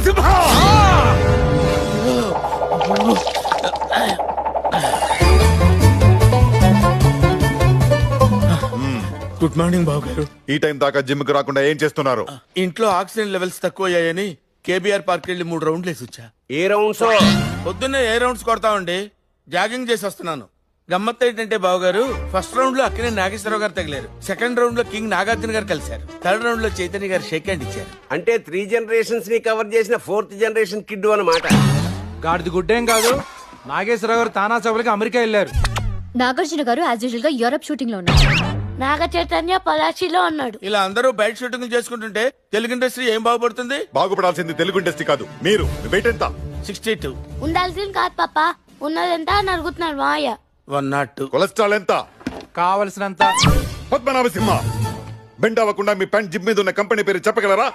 పద్మనాభసింహ! Good morning బాబు గారు. ఈ time దాకా జిమ్ కి రాకుండా ఏం చేస్తున్నారు? ఇంట్లో ఆక్సిజన్ లెవెల్స్ తక్కువ అయ్యాయని కేబీఆర్ పార్క్ వెళ్ళి 3 రౌండ్లు వేసి వచ్చా. ఏ రౌండ్స్? పొద్దున్నే ఏ రౌండ్స్ కొడతామండి, జాగింగ్ చేసి వస్తున్నాను. గమ్మత్ ఏంటంటే బావగారు, ఫస్ట్ రౌండ్ లో అక్కడే నాగేశ్వరరావు గారు తగిలారు, సెకండ్ రౌండ్ లో కింగ్ నాగార్జున గారు కలిశారు, థర్డ్ రౌండ్ లో చైతన్య గారు షేక్ హ్యాండ్ ఇచ్చారు. అంటే 3 జనరేషన్స్ ని కవర్ చేసిన 4th జనరేషన్ కిడ్ అన్నమాట. గాడిది గుడ్డేం కాదు, నాగేశ్వరరావు గారు తానా సభలకి అమెరికా వెళ్ళారు. నాగార్జున గారు యాజ్ యూజువల్ గా యూరప్ షూటింగ్ లో ఉన్నారు. నాగ చైతన్య పలాచిలో అన్నాడు. ఇలా అందరూ బయట షూటింగ్ చేసుకుంటుంటే తెలుగు ఇండస్ట్రీ ఏం బాగుపడుతుంది? బాగుపడాల్సింది తెలుగు ఇండస్ట్రీ కాదు, మీరు. మీ వెయిట్ ఎంత? 62. ఉండాల్సింది కాదు పాప, ఉన్నదెంత అని అడుగుతున్నాడు మాయ. 102. కొలెస్ట్రాల్ ఎంత? కావలసినంత. పద్మనాభసింహ, బెండ్ అవ్వకుండా మీ ప్యాంట్ జిప్ మీద ఉన్న కంపెనీ పేరు చెప్పగలరా?